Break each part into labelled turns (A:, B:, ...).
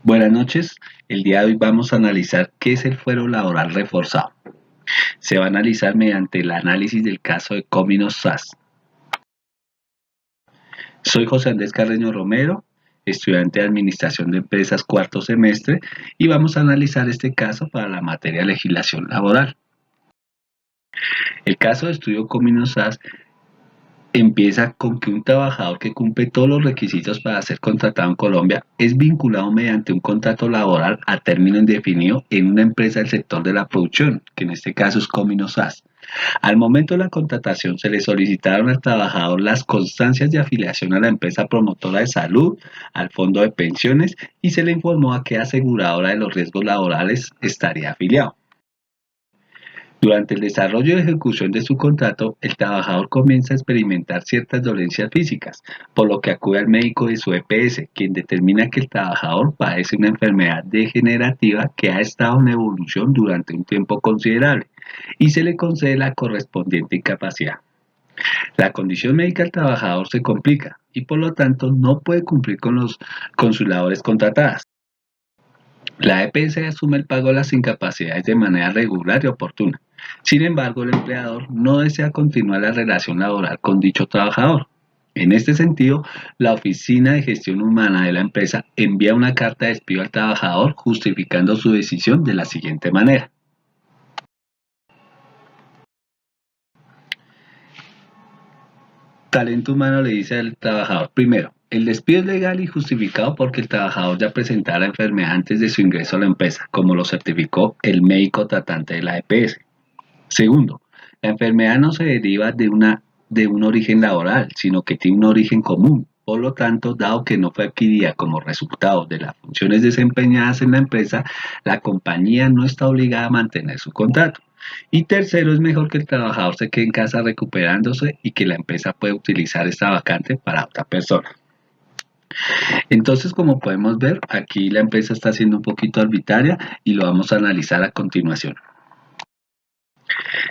A: Buenas noches. El día de hoy vamos a analizar qué es el fuero laboral reforzado. Se va a analizar mediante el análisis del caso de Cominos SAS. Soy José Andrés Carreño Romero, estudiante de Administración de Empresas cuarto semestre, y vamos a analizar este caso para la materia de legislación laboral. El caso de estudio Cominos SAS empieza con que un trabajador que cumple todos los requisitos para ser contratado en Colombia es vinculado mediante un contrato laboral a término indefinido en una empresa del sector de la producción, que en este caso es Cominos SAS. Al momento de la contratación se le solicitaron al trabajador las constancias de afiliación a la empresa promotora de salud, al fondo de pensiones y se le informó a qué aseguradora de los riesgos laborales estaría afiliado. Durante el desarrollo y ejecución de su contrato, el trabajador comienza a experimentar ciertas dolencias físicas, por lo que acude al médico de su EPS, quien determina que el trabajador padece una enfermedad degenerativa que ha estado en evolución durante un tiempo considerable y se le concede la correspondiente incapacidad. La condición médica del trabajador se complica y por lo tanto no puede cumplir con sus labores contratadas. La EPS asume el pago de las incapacidades de manera regular y oportuna. Sin embargo, el empleador no desea continuar la relación laboral con dicho trabajador. En este sentido, la Oficina de Gestión Humana de la empresa envía una carta de despido al trabajador justificando su decisión de la siguiente manera. Talento Humano le dice al trabajador, primero, el despido es legal y justificado porque el trabajador ya presentara la enfermedad antes de su ingreso a la empresa, como lo certificó el médico tratante de la EPS. Segundo, la enfermedad no se deriva de un origen laboral, sino que tiene un origen común. Por lo tanto, dado que no fue adquirida como resultado de las funciones desempeñadas en la empresa, la compañía no está obligada a mantener su contrato. Y tercero, es mejor que el trabajador se quede en casa recuperándose y que la empresa pueda utilizar esta vacante para otra persona. Entonces, como podemos ver, aquí la empresa está siendo un poquito arbitraria y lo vamos a analizar a continuación.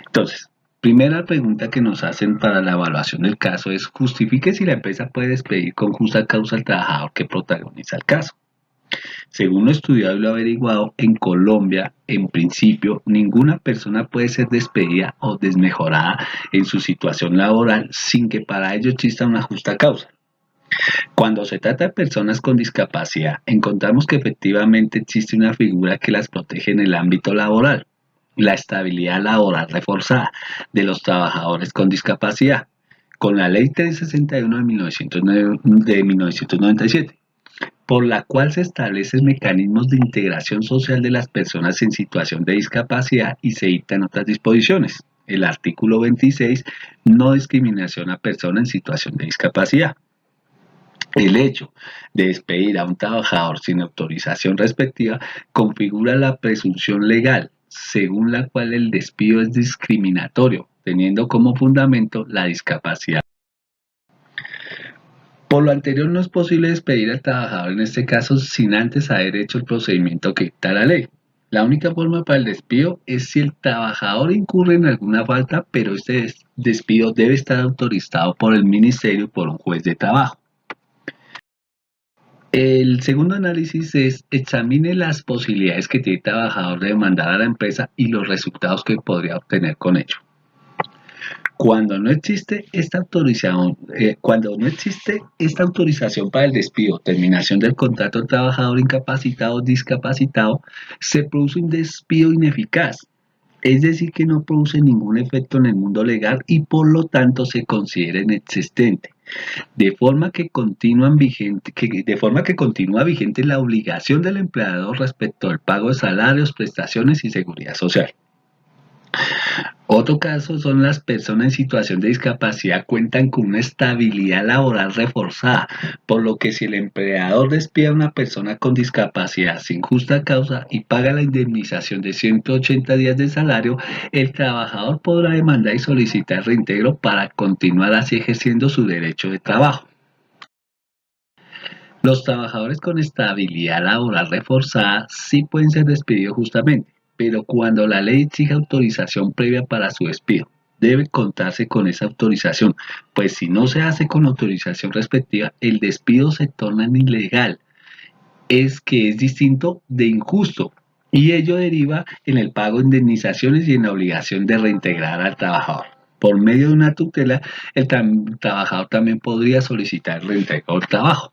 A: Entonces, primera pregunta que nos hacen para la evaluación del caso es: justifique si la empresa puede despedir con justa causa al trabajador que protagoniza el caso. Según lo estudiado y lo averiguado, en Colombia, en principio, ninguna persona puede ser despedida o desmejorada en su situación laboral sin que para ello exista una justa causa. Cuando se trata de personas con discapacidad, encontramos que efectivamente existe una figura que las protege en el ámbito laboral: la estabilidad laboral reforzada de los trabajadores con discapacidad, con la Ley 361 de 1997, por la cual se establecen mecanismos de integración social de las personas en situación de discapacidad y se dictan otras disposiciones. El artículo 26, no discriminación a personas en situación de discapacidad. El hecho de despedir a un trabajador sin autorización respectiva configura la presunción legal, según la cual el despido es discriminatorio, teniendo como fundamento la discapacidad. Por lo anterior, no es posible despedir al trabajador en este caso sin antes haber hecho el procedimiento que dicta la ley. La única forma para el despido es si el trabajador incurre en alguna falta, pero este despido debe estar autorizado por el ministerio o por un juez de trabajo. El segundo análisis es: examine las posibilidades que tiene el trabajador de demandar a la empresa y los resultados que podría obtener con ello. Cuando no existe esta autorización para el despido, terminación del contrato del trabajador incapacitado o discapacitado, se produce un despido ineficaz, es decir, que no produce ningún efecto en el mundo legal y por lo tanto se considera inexistente. De forma que continúa vigente la obligación del empleador respecto al pago de salarios, prestaciones y seguridad social. Otro caso son las personas en situación de discapacidad cuentan con una estabilidad laboral reforzada, por lo que si el empleador despide a una persona con discapacidad sin justa causa y paga la indemnización de 180 días de salario, el trabajador podrá demandar y solicitar reintegro para continuar así ejerciendo su derecho de trabajo. Los trabajadores con estabilidad laboral reforzada sí pueden ser despedidos justamente, pero cuando la ley exige autorización previa para su despido, debe contarse con esa autorización, pues si no se hace con autorización respectiva, el despido se torna ilegal es que es distinto de injusto y ello deriva en el pago de indemnizaciones y en la obligación de reintegrar al trabajador. Por medio de una tutela, el trabajador también podría solicitar el reintegro del trabajo.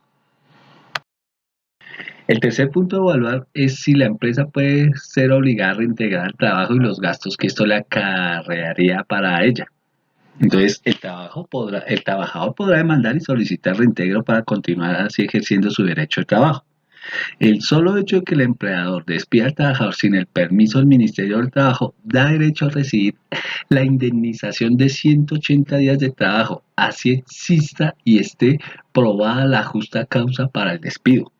A: El tercer punto a evaluar es si la empresa puede ser obligada a reintegrar el trabajo y los gastos que esto le acarrearía para ella. Entonces, el trabajador podrá demandar y solicitar reintegro para continuar así ejerciendo su derecho de trabajo. El solo hecho de que el empleador despida al trabajador sin el permiso del Ministerio del Trabajo da derecho a recibir la indemnización de 180 días de trabajo, así exista y esté probada la justa causa para el despido.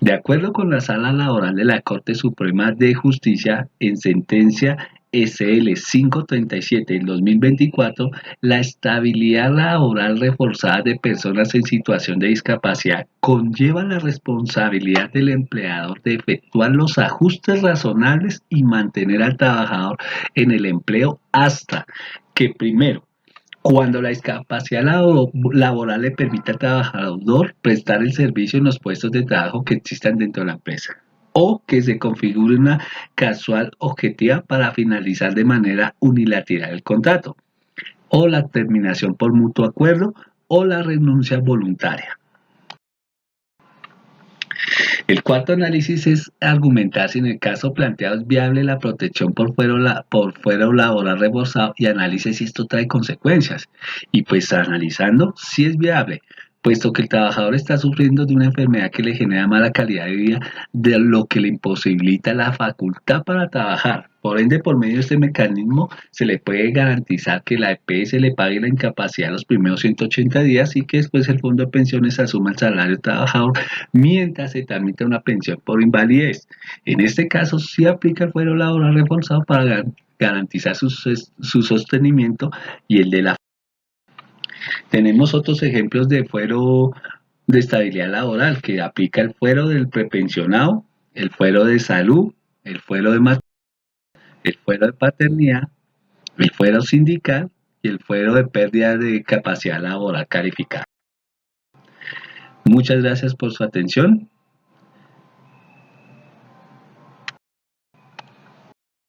A: De acuerdo con la Sala Laboral de la Corte Suprema de Justicia, en sentencia SL 537 del 2024, la estabilidad laboral reforzada de personas en situación de discapacidad conlleva la responsabilidad del empleador de efectuar los ajustes razonables y mantener al trabajador en el empleo hasta que primero cuando la discapacidad laboral le permita al trabajador prestar el servicio en los puestos de trabajo que existan dentro de la empresa, o que se configure una casual objetiva para finalizar de manera unilateral el contrato, o la terminación por mutuo acuerdo, o la renuncia voluntaria. El cuarto análisis es argumentar si en el caso planteado es viable la protección por fuero laboral reforzado y analice si esto trae consecuencias. Y pues analizando si es viable, puesto que el trabajador está sufriendo de una enfermedad que le genera mala calidad de vida, de lo que le imposibilita la facultad para trabajar. Por ende, por medio de este mecanismo, se le puede garantizar que la EPS le pague la incapacidad los primeros 180 días y que después el fondo de pensiones asuma el salario del trabajador mientras se tramita una pensión por invalidez. En este caso, sí aplica el fuero laboral reforzado para garantizar su sostenimiento y el de la. Tenemos otros ejemplos de fuero de estabilidad laboral que aplica el fuero del prepensionado, el fuero de salud, el fuero de maternidad, el fuero de paternidad, el fuero sindical y el fuero de pérdida de capacidad laboral calificada. Muchas gracias por su atención.